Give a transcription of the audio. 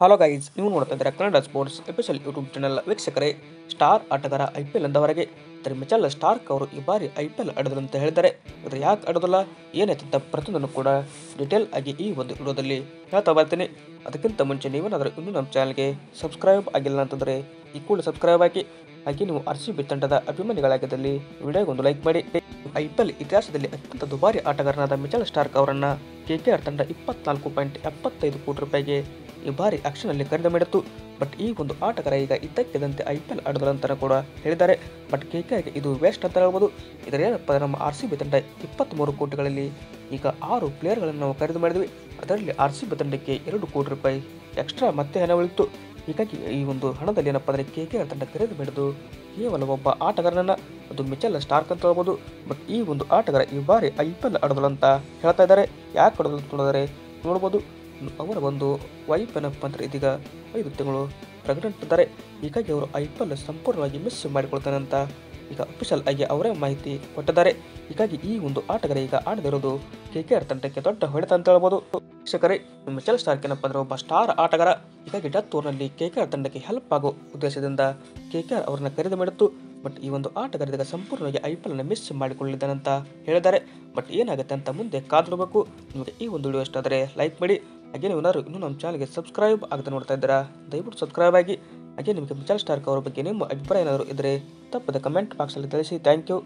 Hello guys, ನೀವು ನೋಡ್ತಾ ಇದ್ದೀರಾ Kannada sports episode YouTube channel. ವೀಕ್ಷಕರೇ, ಸ್ಟಾರ್ ಆಟಗಾರ ಐಪಿಎಲ್ ಅಂದವರೆಗೆ ಮಿಚೆಲ್ ಸ್ಟಾರ್ಕ್ ಅವರು ಈ ಬಾರಿ ಐಪಿಎಲ್ ಆಡೋದಿಲ್ಲ ಅಂತ ಹೇಳಿದ್ದಾರೆ. ಇವರು ಯಾಕೆ ಆಡೋದಿಲ್ಲ, ಏನಾಯ್ತಂತ ಪ್ರತಿಯೊಂದನ್ನು ಕೂಡ ಡೀಟೇಲ್ ಆಗಿ ಈ ಒಂದು ವಿಡಿಯೋದಲ್ಲಿ ಹೇಳ್ತಾ ಬರ್ತೀನಿ. ಅದಕ್ಕಿಂತ ಮುಂಚೆ ನೀವೇನಾದರೂ ಇನ್ನೂ ನಮ್ಮ ಚಾನಲ್ಗೆ ಸಬ್ಸ್ಕ್ರೈಬ್ ಆಗಿಲ್ಲ ಅಂತಂದರೆ ಈ ಕೂಡ ಸಬ್ಸ್ಕ್ರೈಬ್ ಆಗಿ. ಹಾಗೆ ನೀವು RCB ತಂಡದ ಅಭಿಮಾನಿಗಳಾಗಿದ್ದಲ್ಲಿ ವಿಡಿಯೋಗೊಂದು ಲೈಕ್ ಮಾಡಿ. ಐಪಿಎಲ್ ಇತಿಹಾಸದಲ್ಲಿ ಅತ್ಯಂತ ದುಬಾರಿ ಆಟಗಾರನಾದ ಮಿಚೆಲ್ ಸ್ಟಾರ್ಕ್ ಅವರನ್ನು KKR ತಂಡ 24.75 ಕೋಟಿ ರೂಪಾಯಿಗೆ ಈ ಬಾರಿ ಆಕ್ಷನ್ನಲ್ಲಿ ಖರೀದಿ ಮಾಡಿತ್ತು. ಬಟ್ ಈ ಒಂದು ಆಟಗಾರ ಈಗ ಇದ್ದಕ್ಕಿದ್ದಂತೆ ಐಪಿಎಲ್ ಆಡೋದಿಲ್ಲ ಅಂತ ಕೂಡ ಹೇಳಿದ್ದಾರೆ. ಬಟ್ KKRಗೆ ಇದು ವೇಸ್ಟ್ ಅಂತ ಹೇಳ್ಬೋದು. ಇದರೇನಪ್ಪ, ನಮ್ಮ RCB ತಂಡ 23 ಕೋಟಿಗಳಲ್ಲಿ ಈಗ 6 ಪ್ಲೇಯರ್ಗಳನ್ನು ನಾವು ಖರೀದಿ ಮಾಡಿದ್ವಿ. ಅದರಲ್ಲಿ RCB ತಂಡಕ್ಕೆ 2 ಕೋಟಿ ರೂಪಾಯಿ ಎಕ್ಸ್ಟ್ರಾ ಮತ್ತೆ ಹಣ ಉಳಿತು. ಹೀಗಾಗಿ ಈ ಒಂದು ಹಣದಲ್ಲಿ ಏನಪ್ಪ ಅಂದರೆ KKR ತಂಡ ಖರೀದಿ ಮಾಡಿದ್ದು ಕೇವಲ ಒಬ್ಬ ಆಟಗಾರನನ್ನ, ಅದು ಮಿಚೆಲ್ ಸ್ಟಾರ್ಕ್ ಅಂತ ಹೇಳ್ಬೋದು. ಬಟ್ ಈ ಒಂದು ಆಟಗಾರ ಈ ಬಾರಿ ಐಪಿಎಲ್ ಆಡೋದಿಲ್ಲ ಅಂತ ಹೇಳ್ತಾ ಇದ್ದಾರೆ. ಯಾಕೆ ಆಡೋದಿಲ್ಲ ಅಂತ ಹೇಳಿದ್ರೆ ನೋಡ್ಬೋದು, ಅವರ ಒಂದು ವೈಫ್ ಏನಪ್ಪ ಅಂದರೆ ಇದೀಗ 5 ತಿಂಗಳು ಪ್ರೆಗ್ನೆಂಟ್ ಇದ್ದಾರೆ. ಹೀಗಾಗಿ ಅವರು ಐಪಿಎಲ್ ಸಂಪೂರ್ಣವಾಗಿ ಮಿಸ್ ಮಾಡಿಕೊಳ್ತಾನೆ ಅಂತ ಈಗ ಅಫಿಷಿಯಲ್ ಆಗಿ ಅವರೇ ಮಾಹಿತಿ ಕೊಟ್ಟಿದ್ದಾರೆ. ಹೀಗಾಗಿ ಈ ಒಂದು ಆಟಗಾರ ಈಗ ಆಡದಿರೋದು KKR ತಂಡಕ್ಕೆ ದೊಡ್ಡ ಹೊಡೆತ ಅಂತ ಹೇಳ್ಬೋದು. ವೀಕ್ಷಕರೇ, ಮಿಚೆಲ್ ಸ್ಟಾರ್ಕ್ ಏನಪ್ಪ ಅಂದರೆ ಒಬ್ಬ ಸ್ಟಾರ್ ಆಟಗಾರ. ಹೀಗಾಗಿ ಡೆತ್ ಓವರ್ನಲ್ಲಿ KKR ತಂಡಕ್ಕೆ ಹೆಲ್ಪ್ ಆಗೋ ಉದ್ದೇಶದಿಂದ KKR ಅವರನ್ನ ಖರೀದಿ ಮಾಡಿತ್ತು. ಬಟ್ ಈ ಒಂದು ಆಟಗಾರ ಸಂಪೂರ್ಣವಾಗಿ ಐಪಿಎಲ್ ಮಿಸ್ ಮಾಡಿಕೊಳ್ಳಿದ್ದಾನೆ ಅಂತ ಹೇಳಿದ್ದಾರೆ. ಬಟ್ ಏನಾಗುತ್ತೆ ಅಂತ ಮುಂದೆ ಕಾದಿರಬೇಕು. ನಿಮಗೆ ಈ ಒಂದು ವಿಡಿಯೋ ಇಷ್ಟ ಆದರೆ ಲೈಕ್ ಮಾಡಿ. ಹಾಗೆ ನೀವು ಇನ್ನೂ ನಮ್ಮ ಚಾನಲ್ಗೆ ಸಬ್ಸ್ಕ್ರೈಬ್ ಆಗದೆ ನೋಡ್ತಾ ಇದ್ದೀರಾ, ದಯವಿಟ್ಟು ಸಬ್ಸ್ಕ್ರೈಬ್ ಆಗಿ. ಹಾಗೆ ನಿಮಗೆ ಮಿಚೆಲ್ ಸ್ಟಾರ್ಕ್ ಅವರ ಬಗ್ಗೆ ನಿಮ್ಮ ಅಭಿಪ್ರಾಯ ಏನಾದರೂ ಇದ್ದರೆ ತಪ್ಪದೆ ಕಮೆಂಟ್ ಬಾಕ್ಸಲ್ಲಿ ತಿಳಿಸಿ. Thank you.